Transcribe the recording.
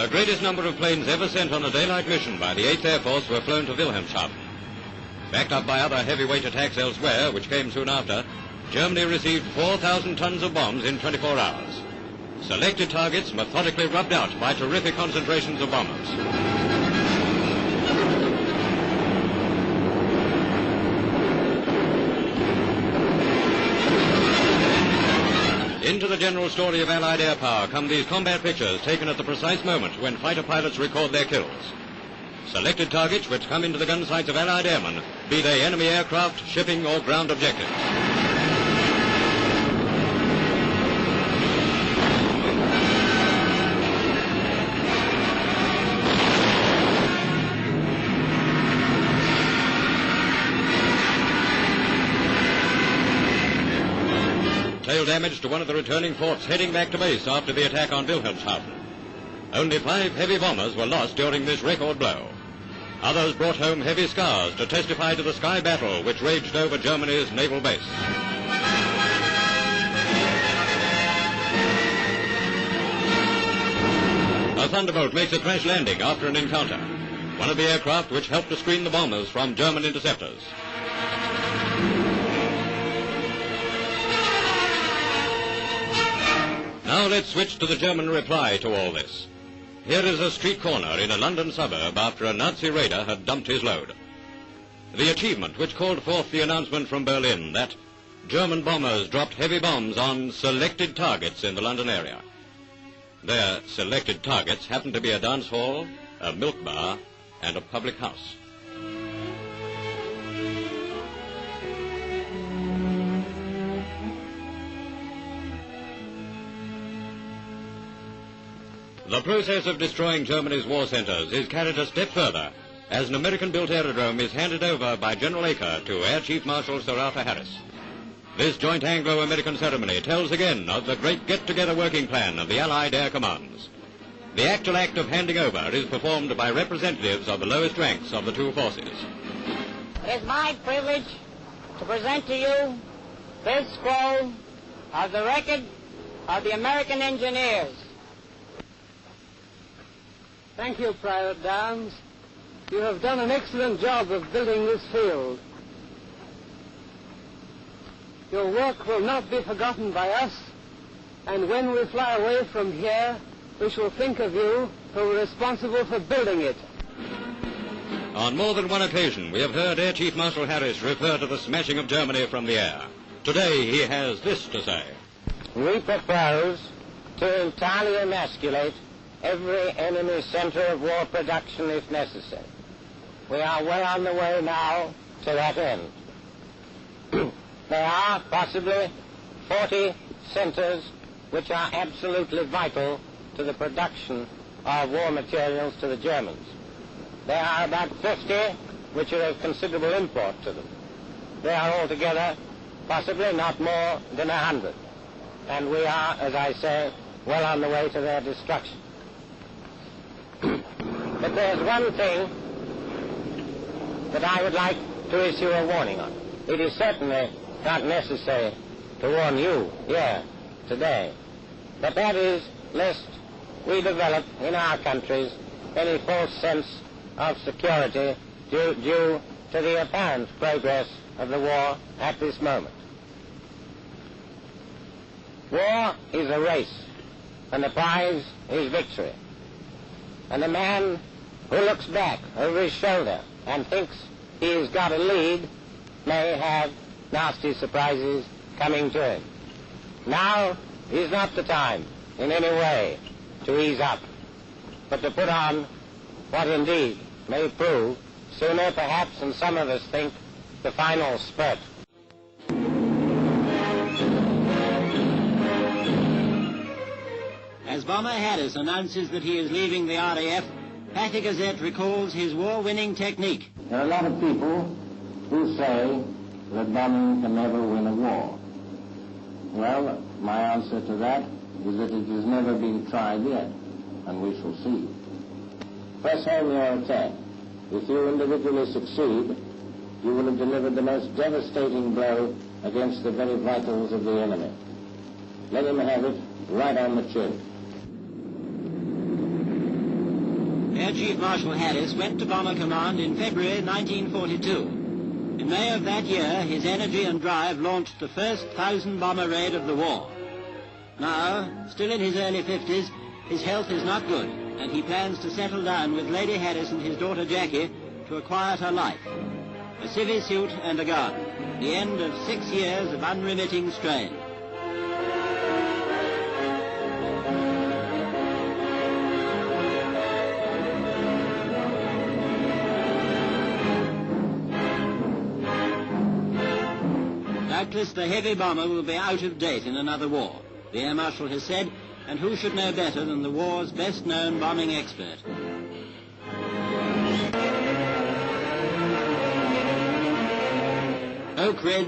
The greatest number of planes ever sent on a daylight mission by the 8th Air Force were flown to Wilhelmshaven. Backed up by other heavyweight attacks elsewhere, which came soon after, Germany received 4,000 tons of bombs in 24 hours. Selected targets methodically rubbed out by terrific concentrations of bombers. Into the general story of Allied air power come these combat pictures taken at the precise moment when fighter pilots record their kills. Selected targets which come into the gun sights of Allied airmen, be they enemy aircraft, shipping, or ground objectives. Tail damage to one of the returning forts heading back to base after the attack on Wilhelmshaven. Only 5 heavy bombers were lost during this record blow. Others brought home heavy scars to testify to the sky battle which raged over Germany's naval base. A thunderbolt makes a crash landing after an encounter. One of the aircraft which helped to screen the bombers from German interceptors. Now let's switch to the German reply to all this. Here is a street corner in a London suburb after a Nazi raider had dumped his load. The achievement which called forth the announcement from Berlin that German bombers dropped heavy bombs on selected targets in the London area. Their selected targets happened to be a dance hall, a milk bar, and a public house. The process of destroying Germany's war centers is carried a step further as an American-built aerodrome is handed over by General Acre to Air Chief Marshal Sir Arthur Harris. This joint Anglo-American ceremony tells again of the great get-together working plan of the Allied air commands. The actual act of handing over is performed by representatives of the lowest ranks of the two forces. It is my privilege to present to you this scroll of the record of the American engineers. Thank you, Private Downs. You have done an excellent job of building this field. Your work will not be forgotten by us, and when we fly away from here, we shall think of you who were responsible for building it. On more than one occasion, we have heard Air Chief Marshal Harris refer to the smashing of Germany from the air. Today, he has this to say. We propose to entirely emasculate every enemy center of war production if necessary. We are well on the way now to that end. There are possibly 40 centers which are absolutely vital to the production of war materials to the Germans. There are about 50 which are of considerable import to them. They are altogether possibly not more than 100. And we are, as I say, well on the way to their destruction. But there's one thing that I would like to issue a warning on. It is certainly not necessary to warn you here today, but that is lest we develop in our countries any false sense of security due to the apparent progress of the war at this moment. War is a race, and the prize is victory. And a man who looks back over his shoulder and thinks he's got a lead may have nasty surprises coming to him. Now is not the time in any way to ease up, but to put on what indeed may prove, sooner perhaps than some of us think, the final spurt. As Bomber Harris announces that he is leaving the RAF, Patty Gazette recalls his war-winning technique. There are a lot of people who say that bombing can never win a war. Well, my answer to that is that it has never been tried yet, and we shall see. Press home your attack. If you individually succeed, you will have delivered the most devastating blow against the very vitals of the enemy. Let him have it right on the chin. Air Chief Marshal Harris went to Bomber Command in February 1942. In May of that year, his energy and drive launched the first 1,000-bomber raid of the war. Now, still in his early 50s, his health is not good, and he plans to settle down with Lady Harris and his daughter Jackie to a quieter life. A civvy suit and a garden. The end of 6 years of unremitting strain. Doubtless the heavy bomber will be out of date in another war, the Air Marshal has said, and who should know better than the war's best-known bombing expert? Oak Ridge